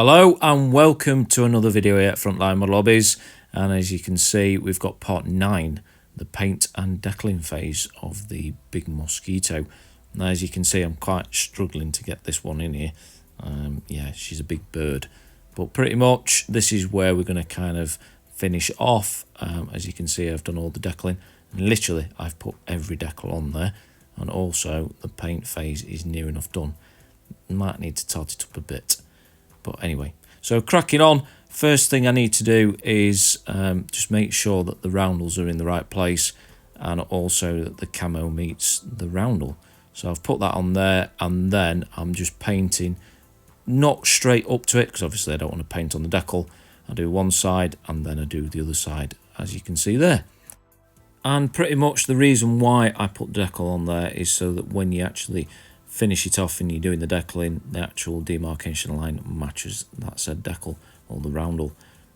Hello and welcome to another video here at Frontline Model Hobbies, and as you can see we've got part 9, the paint and decaling phase of the big Mosquito. Now as you can see I'm quite struggling to get this one in here. Yeah, she's a big bird, but pretty much this is where we're going to kind of finish off. As you can see I've done all the decaling, and literally I've put every decal on there, and also the paint phase is near enough done. Might need to tot it up a bit. But anyway, so cracking on, first thing I need to do is just make sure that the roundels are in the right place, and also that the camo meets the roundel. So I've put that on there, and then I'm just painting not straight up to it, because obviously I don't want to paint on the decal. I do one side and then I do the other side, as you can see there. And pretty much the reason why I put the decal on there is so that when you actually finish it off and you're doing the decaling, the actual demarcation line matches that said decal or the roundel.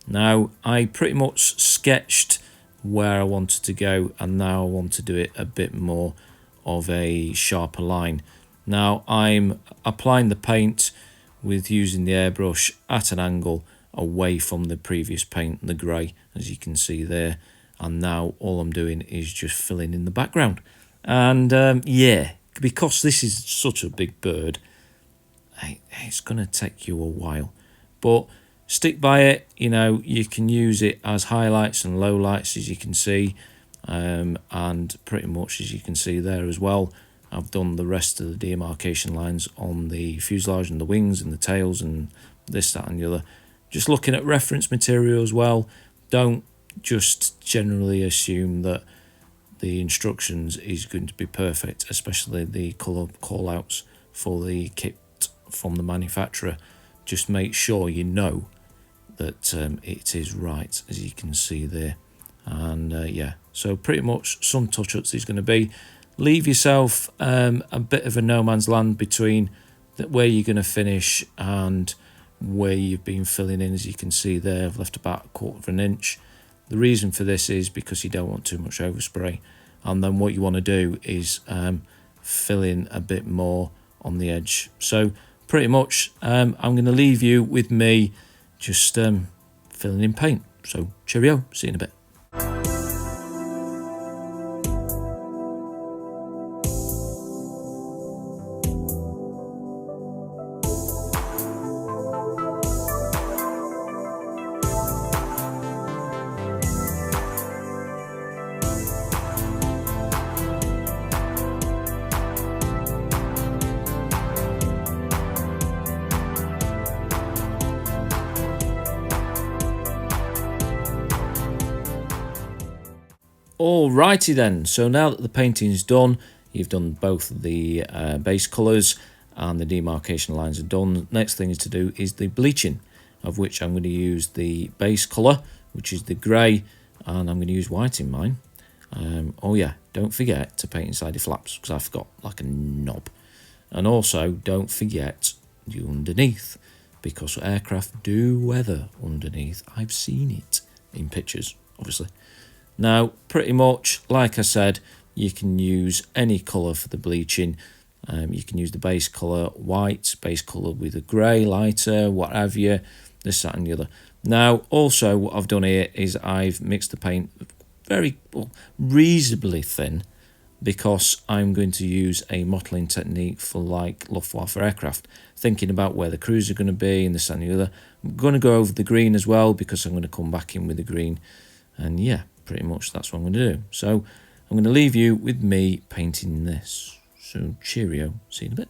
Now I pretty much sketched where I wanted to go, and now I want to do it a bit more of a sharper line. Now I'm applying the paint with using the airbrush at an angle away from the previous paint, the grey, as you can see there, and now all I'm doing is just filling in the background. And yeah, because this is such a big bird, it's going to take you a while, but stick by it. You know, you can use it as highlights and lowlights, as you can see, and pretty much as you can see there as well, I've done the rest of the demarcation lines on the fuselage and the wings and the tails and this, that and the other. Just looking at reference material as well. Don't just generally assume that the instructions is going to be perfect, especially the colour call outs for the kit from the manufacturer. Just make sure you know that it is right, as you can see there. And yeah, so pretty much some touch-ups is going to be. Leave yourself a bit of a no man's land between where you're going to finish and where you've been filling in. As you can see there, I've left about 1/4 inch. The reason for this is because you don't want too much overspray, and then what you want to do is fill in a bit more on the edge. So pretty much I'm going to leave you with me just filling in paint. So cheerio, see you in a bit. Alrighty then, so now that the painting is done, you've done both the base colours and the demarcation lines are done. Next thing is to do is the bleaching, of which I'm going to use the base colour, which is the grey, and I'm going to use white in mine. Oh yeah, don't forget to paint inside the flaps, because I've got like a knob. And also don't forget the underneath, because aircraft do weather underneath. I've seen it in pictures, obviously. Now, pretty much, like I said, you can use any colour for the bleaching. You can use the base colour, white, base colour with a grey, lighter, whatever you, this, that and the other. Now, also what I've done here is I've mixed the paint very reasonably thin, because I'm going to use a modelling technique for like Luftwaffe aircraft, thinking about where the crews are going to be and this and the other. I'm going to go over the green as well, because I'm going to come back in with the green, and yeah, pretty much that's what I'm going to do. So I'm going to leave you with me painting this. So cheerio, see you in a bit.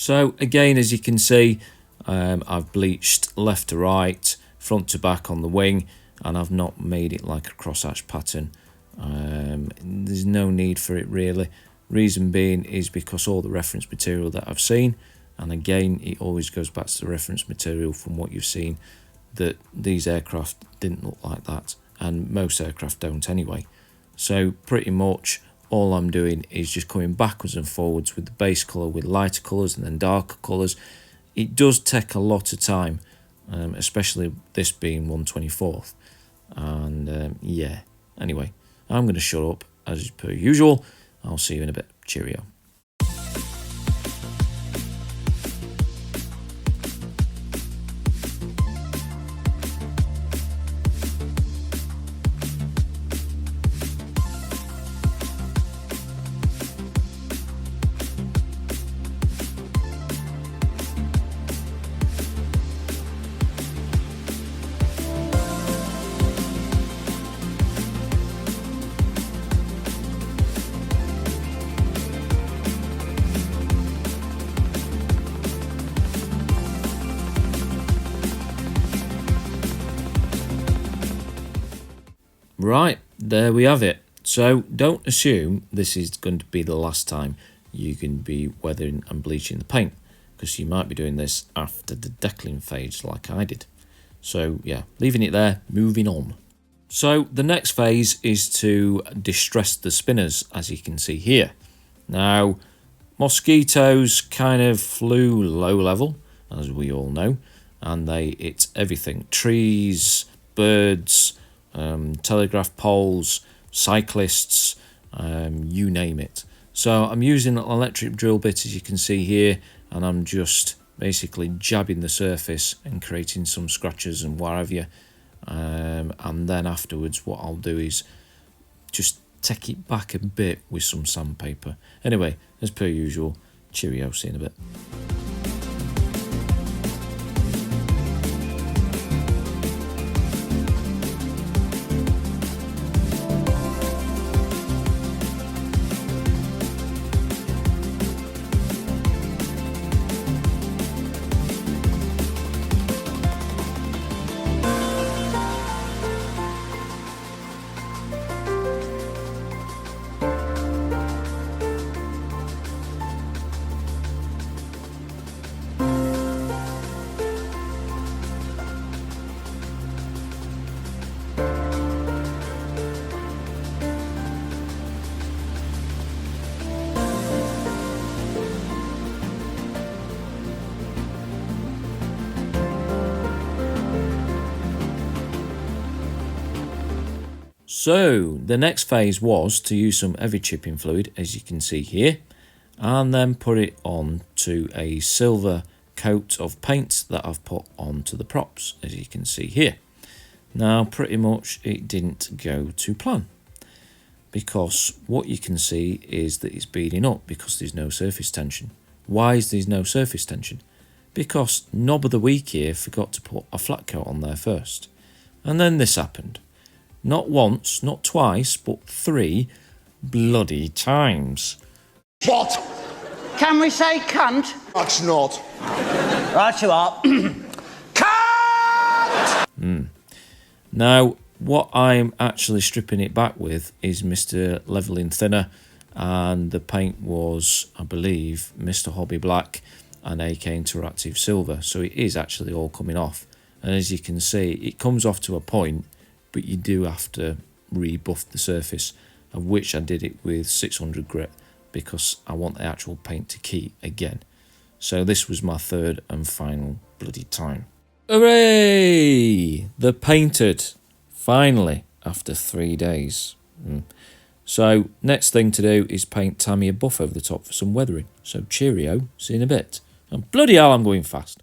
So again, as you can see, I've bleached left to right, front to back on the wing, and I've not made it like a crosshatch pattern. There's no need for it really. Reason being is because all the reference material that I've seen, and again it always goes back to the reference material from what you've seen, that these aircraft didn't look like that, and most aircraft don't anyway. So pretty much all I'm doing is just coming backwards and forwards with the base colour, with lighter colours and then darker colours. It does take a lot of time, especially this being 1/24th. And yeah, anyway, I'm going to shut up as per usual. I'll see you in a bit. Cheerio. Right, there we have it. So don't assume this is going to be the last time you can be weathering and bleaching the paint, because you might be doing this after the decaling phase like I did. So yeah, leaving it there, moving on. So the next phase is to distress the spinners, as you can see here. Now, mosquitoes kind of flew low level, as we all know, and they ate everything: trees, birds, telegraph poles, cyclists, you name it. So I'm using an electric drill bit, as you can see here, and I'm just basically jabbing the surface and creating some scratches and what have you. And then afterwards what I'll do is just take it back a bit with some sandpaper. Anyway, as per usual, cheerio, see you in a bit. So the next phase was to use some heavy chipping fluid, as you can see here, and then put it on to a silver coat of paint that I've put onto the props, as you can see here. Now pretty much it didn't go to plan, because what you can see is that it's beading up because there's no surface tension. Why is there no surface tension? Because Knob of the Week here forgot to put a flat coat on there first, and then this happened. Not once, not twice, but 3 bloody times. What? Can we say cunt? That's not. Right you are. Cunt! Now, what I'm actually stripping it back with is Mr. Leveling Thinner, and the paint was, I believe, Mr. Hobby Black and AK Interactive Silver, so it is actually all coming off. And as you can see, it comes off to a point, but you do have to rebuff the surface, of which I did it with 600 grit because I want the actual paint to key again. So this was my 3rd and final bloody time. Hooray! The painted, finally, after 3 days. So next thing to do is paint Tamiya buff over the top for some weathering. So cheerio, see you in a bit. And bloody hell, I'm going fast.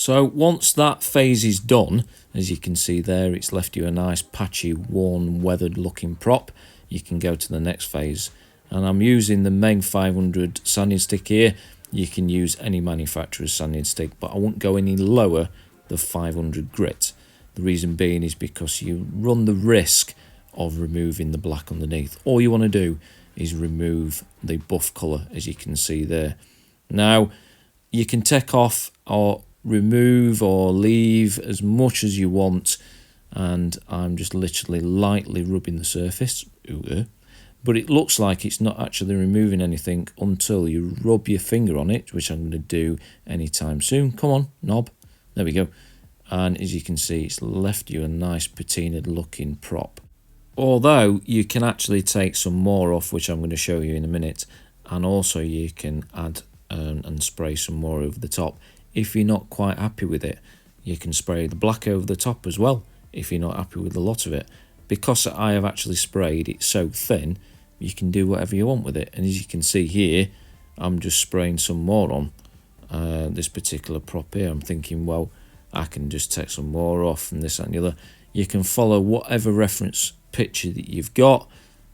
So once that phase is done, as you can see there, it's left you a nice patchy, worn, weathered looking prop. You can go to the next phase. And I'm using the Meg 500 sanding stick here. You can use any manufacturer's sanding stick, but I won't go any lower than 500 grit. The reason being is because you run the risk of removing the black underneath. All you want to do is remove the buff colour, as you can see there. Now, you can take off or remove or leave as much as you want, and I'm just literally lightly rubbing the surface, but it looks like it's not actually removing anything until you rub your finger on it, which I'm going to do anytime soon. Come on, knob. There we go. And as you can see, it's left you a nice patinaed looking prop. Although you can actually take some more off, which I'm going to show you in a minute, and also you can add and spray some more over the top. If you're not quite happy with it, you can spray the black over the top as well, if you're not happy with a lot of it. Because I have actually sprayed it so thin, you can do whatever you want with it. And as you can see here, I'm just spraying some more on this particular prop here. I'm thinking, well, I can just take some more off and this and the other. You can follow whatever reference picture that you've got.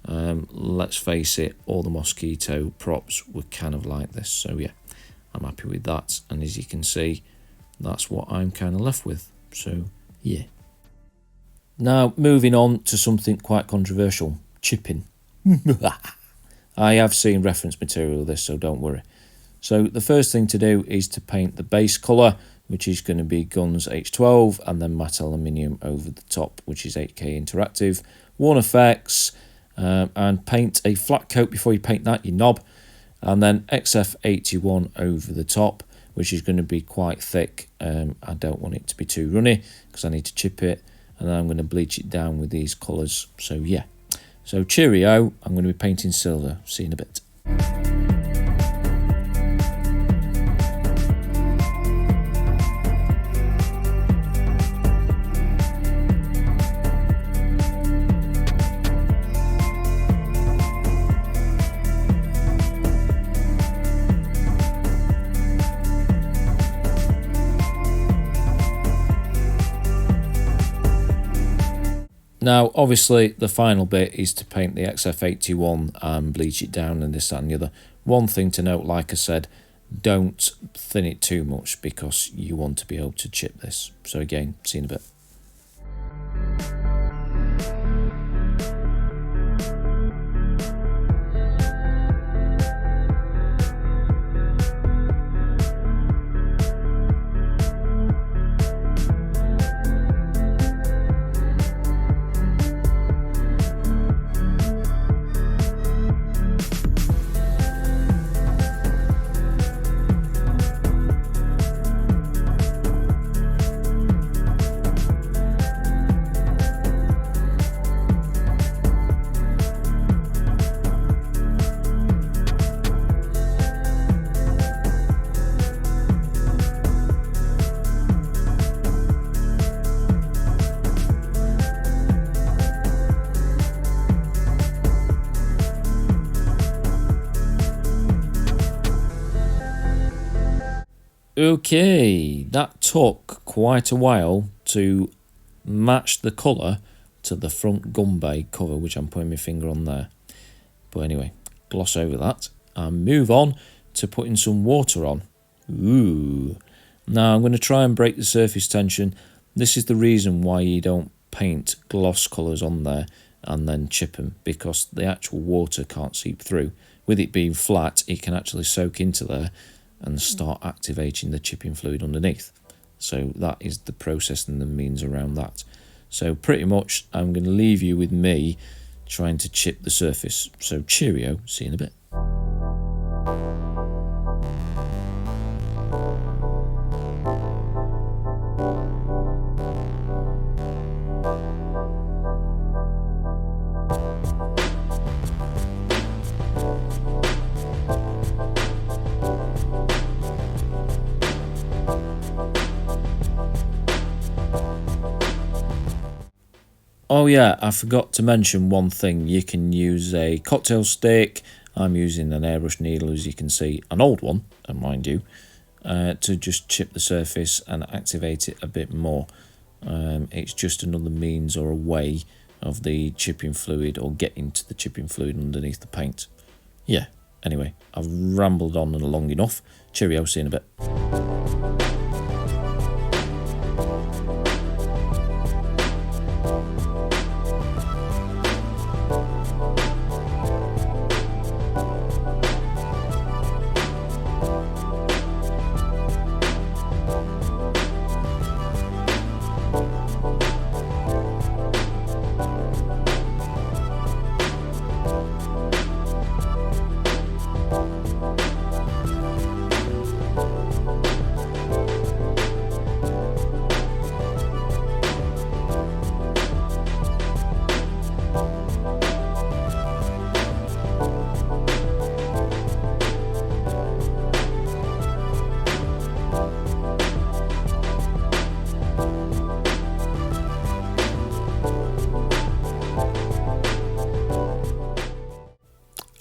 Let's face it, all the Mosquito props were kind of like this. So yeah, I'm happy with that. And as you can see, that's what I'm kind of left with. So yeah. Now moving on to something quite controversial, chipping. I have seen reference material of this, so don't worry. So the first thing to do is to paint the base colour, which is going to be Guns H12, and then matte aluminium over the top, which is 8K interactive. One effects, and paint a flat coat before you paint that, you knob. And then XF81 over the top, which is going to be quite thick. I don't want it to be too runny because I need to chip it. And then I'm going to bleach it down with these colours. So yeah. So cheerio, I'm going to be painting silver. See you in a bit. Now, obviously, the final bit is to paint the XF81 and bleach it down and this, that and the other. One thing to note, like I said, don't thin it too much because you want to be able to chip this. So again, see you in a bit. Okay, that took quite a while to match the colour to the front gun bay cover, which I'm putting my finger on there. But anyway, gloss over that and move on to putting some water on. Ooh. Now I'm going to try and break the surface tension. This is the reason why you don't paint gloss colours on there and then chip them, because the actual water can't seep through. With it being flat, it can actually soak into there and start activating the chipping fluid underneath. So that is the process and the means around that. So pretty much I'm going to leave you with me trying to chip the surface. So cheerio, see you in a bit. Oh yeah, I forgot to mention one thing. You can use a cocktail stick. I'm using an airbrush needle, as you can see, an old one, mind you. to just chip the surface and activate it a bit more. It's just another means or a way of the chipping fluid, or getting to the chipping fluid underneath the paint. Yeah, anyway, I've rambled on and long enough. Cheerio, see you in a bit.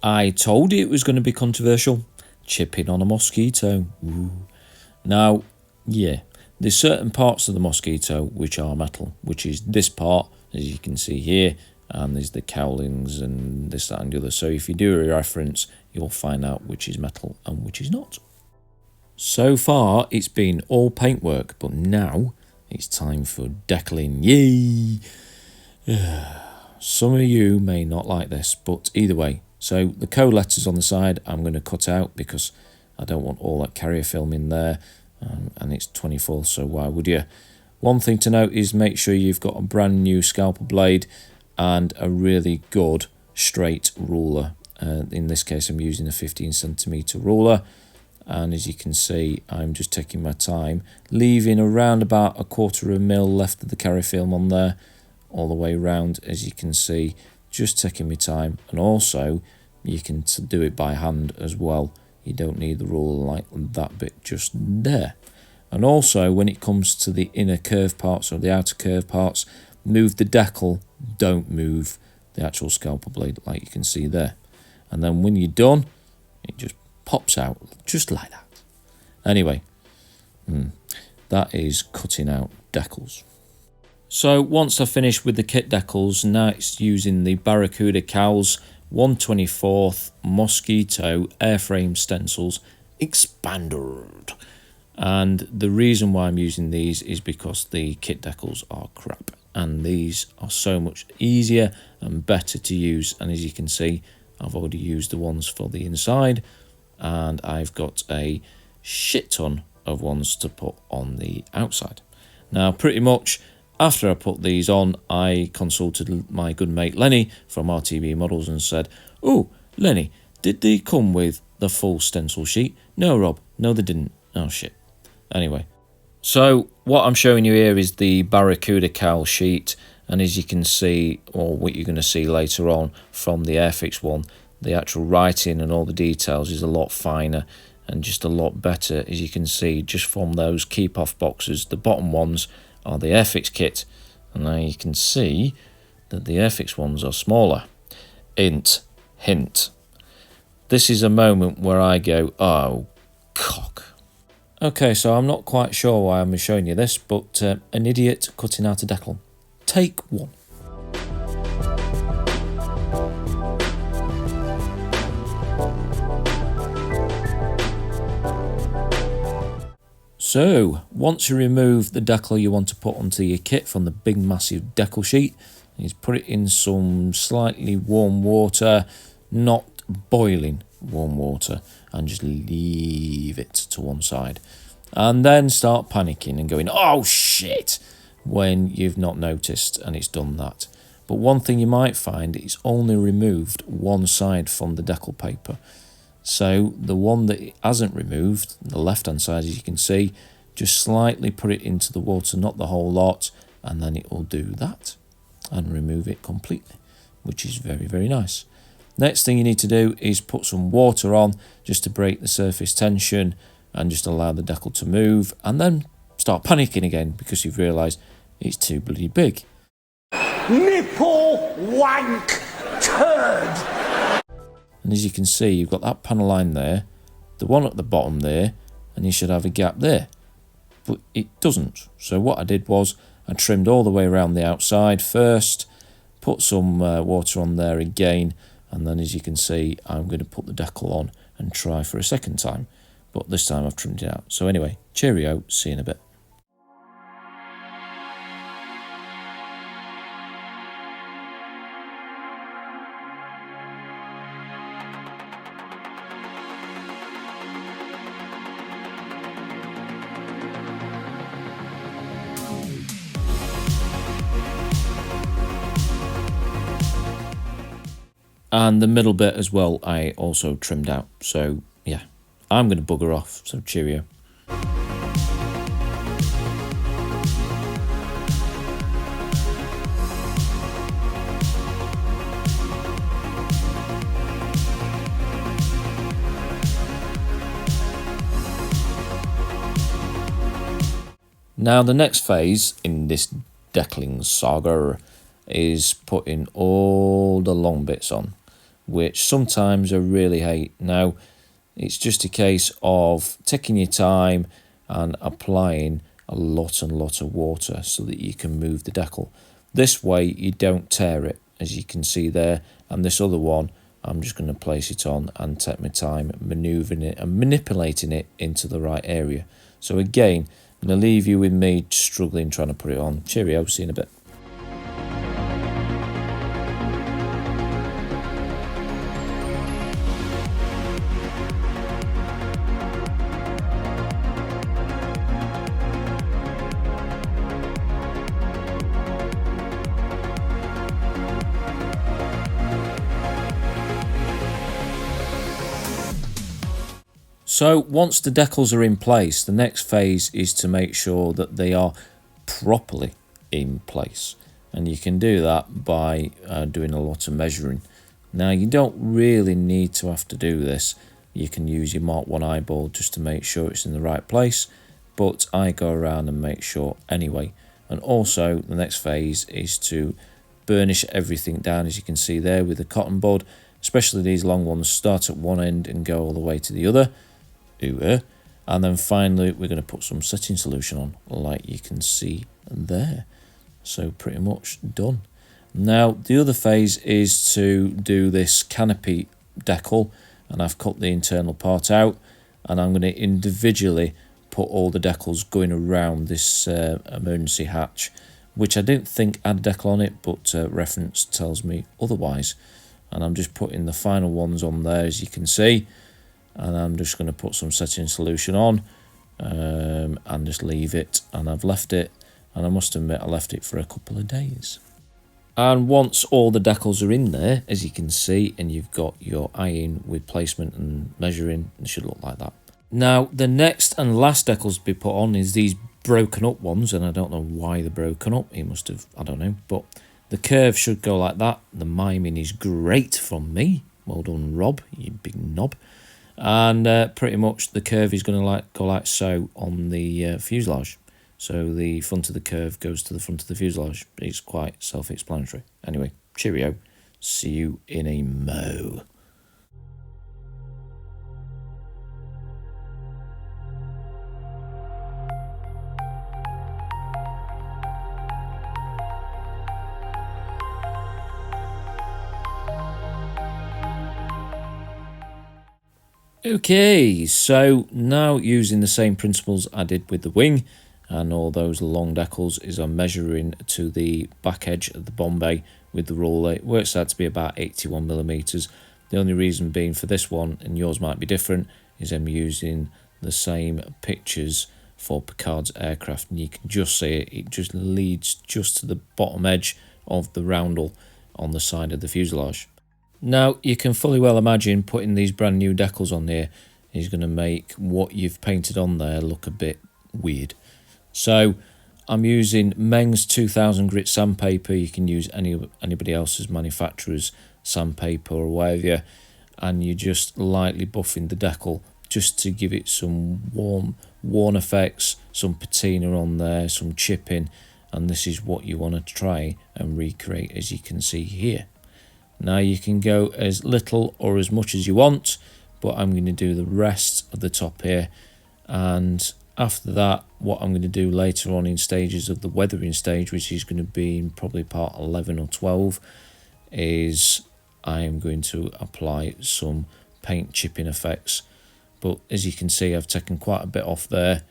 I told you it was going to be controversial. Chipping on a Mosquito. Ooh. Now, yeah, there's certain parts of the Mosquito which are metal, which is this part, as you can see here, and there's the cowlings and this, that and the other. So if you do a reference, you'll find out which is metal and which is not. So far, it's been all paintwork, but now it's time for decaling. Yay! Some of you may not like this, but either way. So the code letters on the side I'm going to cut out because I don't want all that carrier film in there, and it's 24, so why would you? One thing to note is make sure you've got a brand new scalpel blade and a really good straight ruler. In this case I'm using a 15cm ruler, and as you can see I'm just taking my time, leaving around about 1/4 mil left of the carrier film on there all the way around, as you can see. Just taking my time, and also you can do it by hand as well. You don't need the ruler like that bit just there. And also when it comes to the inner curve parts or the outer curve parts, move the decal, don't move the actual scalpel blade, like you can see there. And then when you're done, it just pops out just like that. Anyway, that is cutting out decals. So once I finish with the kit decals, now it's using the Barracuda cowls 1/24 Mosquito airframe stencils expanded. And the reason why I'm using these is because the kit decals are crap, and these are so much easier and better to use. And as you can see, I've already used the ones for the inside, and I've got a shit ton of ones to put on the outside. Now pretty much after I put these on, I consulted my good mate Lenny from RTB Models and said, "Oh, Lenny, did they come with the full stencil sheet?" "No, Rob, no they didn't." "Oh shit." Anyway, so what I'm showing you here is the Barracuda cowl sheet, and as you can see, or what you're going to see later on from the Airfix one, the actual writing and all the details is a lot finer and just a lot better. As you can see just from those keep off boxes, the bottom ones are the Airfix kit, and now you can see that the Airfix ones are smaller. Hint. This is a moment where I go, oh, cock. Okay, so I'm not quite sure why I'm showing you this, but an idiot cutting out a decal. Take one. So, once you remove the decal you want to put onto your kit from the big massive decal sheet, you put it in some slightly warm water, not boiling warm water, and just leave it to one side. And then start panicking and going, oh shit, when you've not noticed and it's done that. But one thing you might find, it's only removed one side from the decal paper. So the one that it hasn't removed, the left hand side, as you can see, just slightly put it into the water, not the whole lot, and then it will do that and remove it completely, which is very, very nice. Next thing you need to do is put some water on just to break the surface tension and just allow the decal to move, and then start panicking again because you've realised it's too bloody big. Nipple wank turd. And as you can see, you've got that panel line there, the one at the bottom there, and you should have a gap there. But it doesn't. So what I did was I trimmed all the way around the outside first, put some water on there again, and then as you can see I'm going to put the decal on and try for a second time. But this time I've trimmed it out. So anyway, cheerio, see you in a bit. And the middle bit as well I also trimmed out. So yeah, I'm going to bugger off, so cheerio. Now the next phase in this decaling saga is putting all the long bits on, which sometimes I really hate. Now it's just a case of taking your time and applying a lot of water so that you can move the decal. This way you don't tear it, as you can see there, and this other one I'm just going to place it on and take my time manoeuvring it and manipulating it into the right area. So again, I'm going to leave you with me struggling trying to put it on. Cheerio, see you in a bit. So once the decals are in place, the next phase is to make sure that they are properly in place. And you can do that by doing a lot of measuring. Now you don't really need to have to do this. You can use your Mark 1 eyeball just to make sure it's in the right place. But I go around and make sure anyway. And also the next phase is to burnish everything down, as you can see there, with a cotton bud. Especially these long ones start at one end and go all the way to the other. And then finally we're going to put some setting solution on, like you can see there. So pretty much done. Now the other phase is to do this canopy decal, and I've cut the internal part out, and I'm going to individually put all the decals going around this emergency hatch, which I don't think had a decal on it, but reference tells me otherwise. And I'm just putting the final ones on there, as you can see. And I'm just going to put some setting solution on and just leave it. And I've left it, and I must admit I left it for a couple of days. And once all the decals are in there, as you can see, and you've got your eyeing with placement and measuring, it should look like that. Now the next and last decals to be put on is these broken up ones, and I don't know why they're broken up. He must have, I don't know, but the curve should go like that. The miming is great from me. Well done, Rob, you big knob. And pretty much the curve is going to go like so on the fuselage. So the front of the curve goes to the front of the fuselage. It's quite self-explanatory. Anyway, cheerio. See you in a mo. Okay, so now using the same principles I did with the wing and all those long decals, is I'm measuring to the back edge of the Bombay with the ruler. It works out to be about 81mm. The only reason being for this one, and yours might be different, is I'm using the same pictures for Picard's aircraft, and you can just see it just leads just to the bottom edge of the roundel on the side of the fuselage. Now, you can fully well imagine putting these brand new decals on here is going to make what you've painted on there look a bit weird. So, I'm using Meng's 2000 grit sandpaper. You can use anybody else's manufacturer's sandpaper or whatever, and you're just lightly buffing the decal just to give it some worn effects, some patina on there, some chipping, and this is what you want to try and recreate, as you can see here. Now you can go as little or as much as you want, but I'm going to do the rest of the top here, And after that, what I'm going to do later on in stages of the weathering stage, which is going to be in probably part 11 or 12, is I am going to apply some paint chipping effects. But as you can see, I've taken quite a bit off there,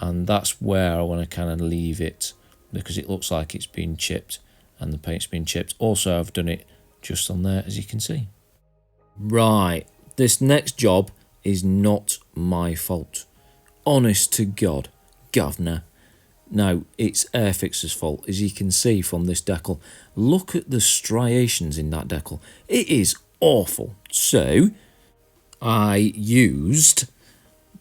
and that's where I want to kind of leave it, because it looks like it's been chipped and the paint's been chipped. Also, I've done it just on there, as you can see. Right, this next job is not my fault. Honest to God, governor. No, it's Airfix's fault, as you can see from this decal. Look at the striations in that decal. It is awful. So, I used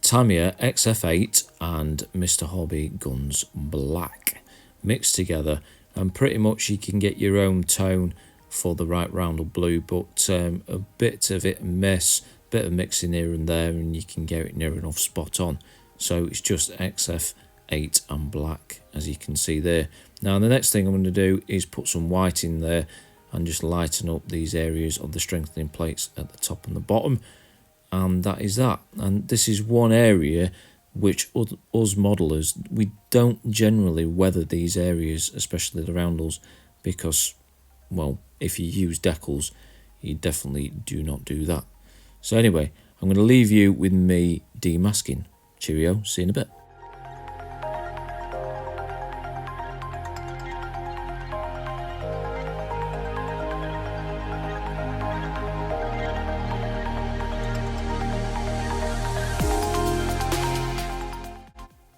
Tamiya XF8 and Mr. Hobby Guns Black mixed together, and pretty much you can get your own tone for the right roundel blue, but a bit of it miss, bit of mixing here and there, and you can get it near enough spot on. So it's just XF8 and black, as you can see there. Now the next thing I'm going to do is put some white in there and just lighten up these areas of the strengthening plates at the top and the bottom, and that is that. And this is one area which us modelers, we don't generally weather these areas, especially the roundels, because, well, if you use decals, you definitely do not do that. So anyway, I'm going to leave you with me demasking. Cheerio, see you in a bit.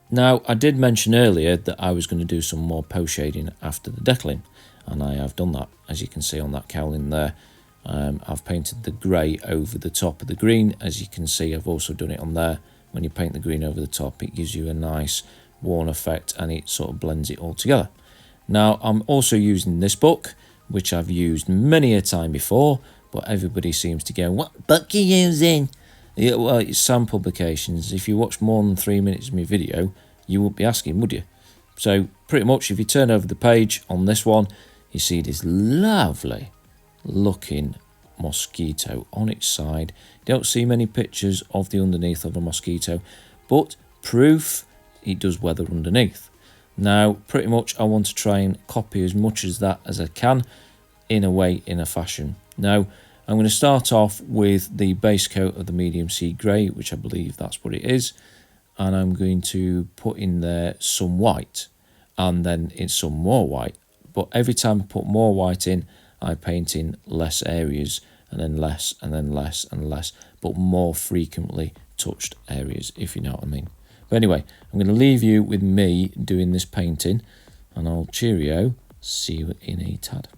Now, I did mention earlier that I was going to do some more post shading after the decaling, and I have done that, as you can see on that cowling there. I've painted the grey over the top of the green. As you can see, I've also done it on there. When you paint the green over the top, it gives you a nice worn effect, and it sort of blends it all together. Now, I'm also using this book, which I've used many a time before, but everybody seems to go, "What book are you using?" Yeah, well, it's Sam Publications. If you watch more than 3 minutes of my video, you wouldn't be asking, would you? So pretty much if you turn over the page on this one, you see this lovely looking mosquito on its side. You don't see many pictures of the underneath of a mosquito, but proof it does weather underneath. Now pretty much I want to try and copy as much as that as I can, in a fashion. Now I'm going to start off with the base coat of the medium sea grey, which I believe that's what it is, and I'm going to put in there some white, and then it's some more white. But every time I put more white in, I paint in less areas, and then less, and then less, and less, but more frequently touched areas, if you know what I mean. But anyway, I'm going to leave you with me doing this painting, and I'll cheerio, see you in a tad.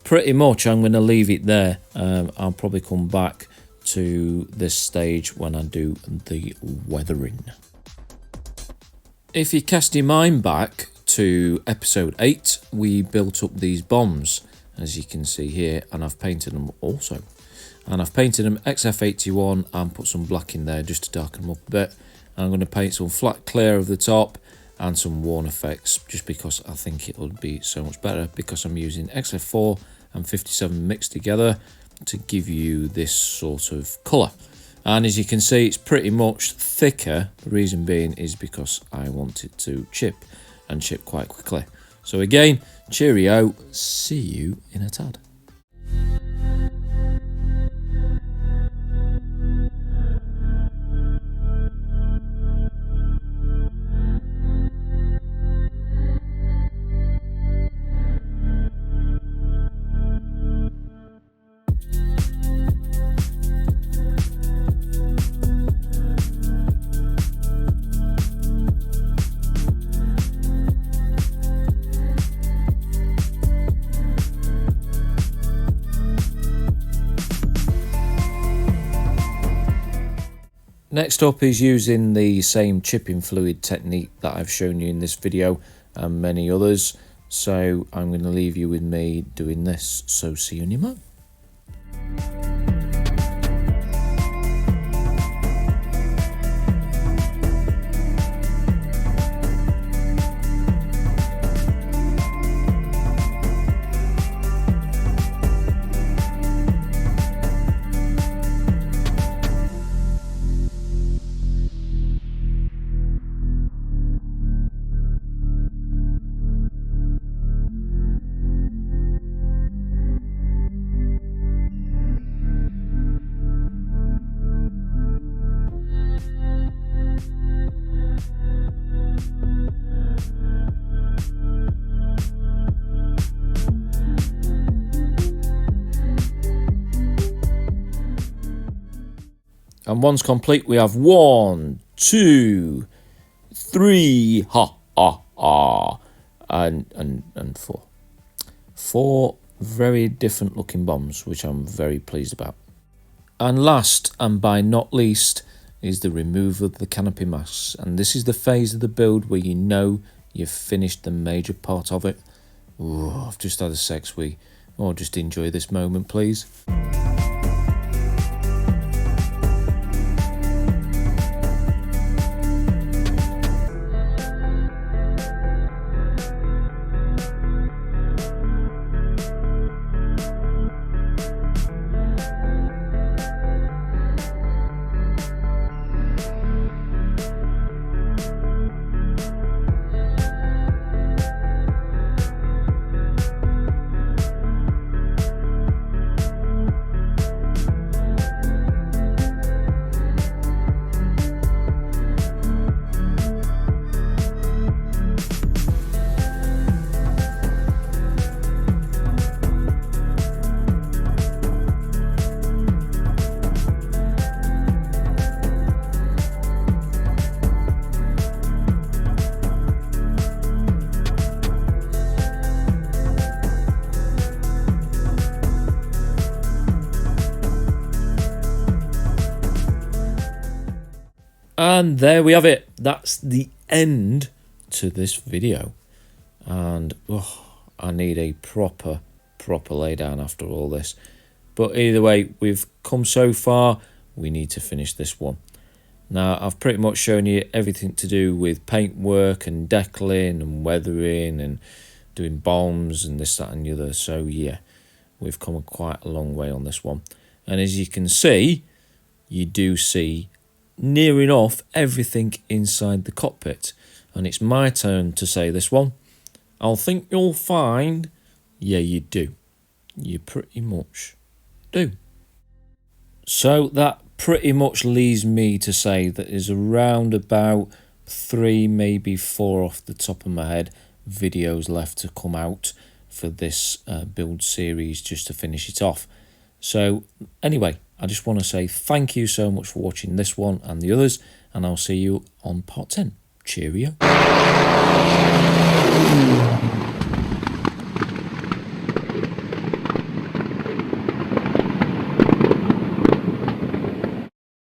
Pretty much I'm going to leave it there. I'll probably come back to this stage when I do the weathering. If you cast your mind back to episode 8, we built up these bombs, as you can see here, and I've painted them also. And I've painted them XF81 and put some black in there just to darken them up a bit. And I'm going to paint some flat clear of the top and some worn effects, just because I think it would be so much better, because I'm using XF4 and 57 mixed together to give you this sort of colour. And as you can see, it's pretty much thicker. The reason being is because I want it to chip, and chip quite quickly. So again, cheerio, see you in a tad. Next up is using the same chipping fluid technique that I've shown you in this video and many others. So I'm going to leave you with me doing this. So see you in your mo. And once complete, we have 1, 2, 3, and 4. 4 very different looking bombs, which I'm very pleased about. And last, and by not least, is the removal of the canopy masks. And this is the phase of the build where you know you've finished the major part of it. Ooh, I've just had a sex wee. Oh, just enjoy this moment, please. And there we have it. That's the end to this video. And I need a proper lay down after all this. But either way, we've come so far. We need to finish this one. Now, I've pretty much shown you everything to do with paintwork and decaling and weathering and doing bombs and this, that and the other. So yeah, we've come quite a long way on this one. And as you can see, you do see near enough everything inside the cockpit. And it's my turn to say this one. I'll think you'll find, yeah, you do. You pretty much do. So that pretty much leaves me to say that there's around about 3, maybe 4 off the top of my head videos left to come out for this build series, just to finish it off. So anyway, I just want to say thank you so much for watching this one and the others, and I'll see you on part 10. Cheerio.